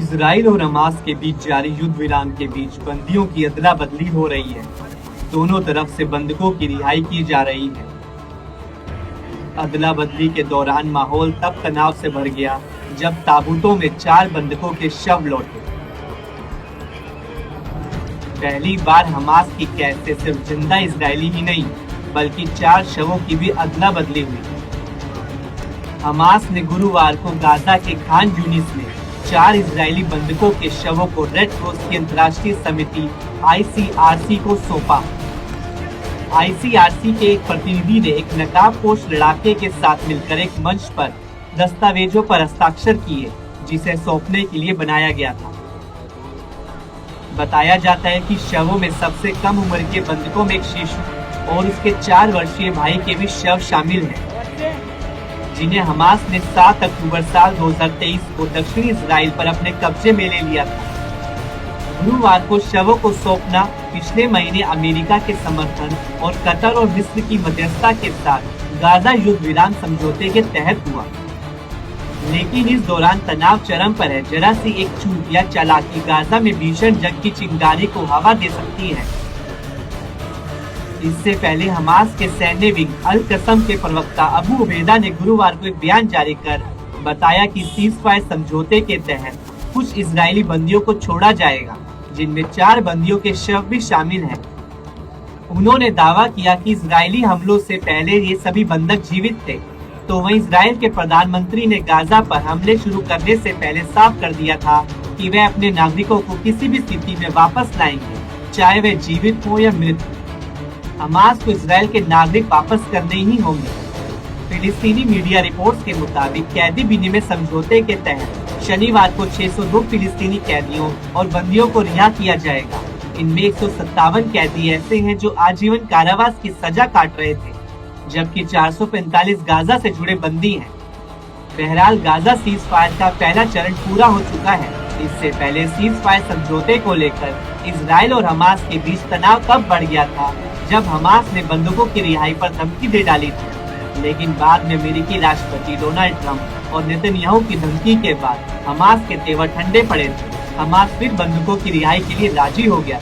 Israel और Hamas के बीच जारी युद्ध विराम के बीच बंदियों की अदला बदली हो रही है। दोनों तरफ से बंधकों की रिहाई की जा रही है। अदला बदली के दौरान माहौल तब तनाव से भर गया जब ताबूतों में 4 बंधकों के शव लौटे। पहली बार हमास की कैद से सिर्फ जिंदा इजरायली ही नहीं बल्कि 4 शवों की भी अदला बदली हुई। हमास ने गुरुवार को गाजा के खान यूनिस में 4 इजरायली बंधकों के शवों को रेड क्रॉस की अंतर्राष्ट्रीय समिति ICRC को सौंपा। ICRC के एक प्रतिनिधि ने एक नकाबपोश लड़ाके के साथ मिलकर एक मंच पर दस्तावेजों पर हस्ताक्षर किए जिसे सौंपने के लिए बनाया गया था। बताया जाता है कि शवों में सबसे कम उम्र के बंधकों में एक शिशु और उसके 4 वर्षीय भाई के भी शव शामिल हैं, जिन्हें हमास ने 7 अक्टूबर साल 2023 को दक्षिणी इजराइल पर अपने कब्जे में ले लिया था। गुरुवार को शवों को सौंपना पिछले महीने अमेरिका के समर्थन और कतर और मिस्र की मध्यस्थता के साथ गाजा युद्ध विराम समझौते के तहत हुआ, लेकिन इस दौरान तनाव चरम पर है। जरा सी एक चूक या चालाकी गाजा में भीषण जंग की चिंगारी को हवा दे सकती है। इससे पहले हमास के सैन्य विंग अल कसम के प्रवक्ता अबू उबैदा ने गुरुवार को एक बयान जारी कर बताया कि सीज़फायर समझौते के तहत कुछ इजरायली बंदियों को छोड़ा जाएगा, जिनमें 4 बंदियों के शव भी शामिल हैं। उन्होंने दावा किया कि इजरायली हमलों से पहले ये सभी बंधक जीवित थे, तो वहीं इजराइल के प्रधानमंत्री ने गाजा पर हमले शुरू करने से पहले साफ कर दिया था कि वे अपने नागरिकों को किसी भी स्थिति में वापस लाएंगे, चाहे वे जीवित हो या मृत। हमास को इजराइल के नागरिक वापस करने ही होंगे। फिलिस्तीनी मीडिया रिपोर्ट्स के मुताबिक कैदी विनिमय समझौते के तहत शनिवार को 602 फिलिस्तीनी कैदियों और बंदियों को रिहा किया जाएगा। इनमें 157 कैदी ऐसे हैं जो आजीवन कारावास की सजा काट रहे थे, जबकि 445 गाजा से जुड़े बंदी हैं। बहरहाल गाजा सीज फायर का पहला चरण पूरा हो चुका है। इससे पहले सीज फायर समझौते को लेकर इजराइल और हमास के बीच तनाव तब बढ़ गया था जब हमास ने बंधकों की रिहाई पर धमकी दे डाली थी, लेकिन बाद में अमेरिकी राष्ट्रपति डोनाल्ड ट्रंप और नेतन्याहू की धमकी के बाद हमास के तेवर ठंडे पड़े थे। हमास फिर बंधकों की रिहाई के लिए राजी हो गया।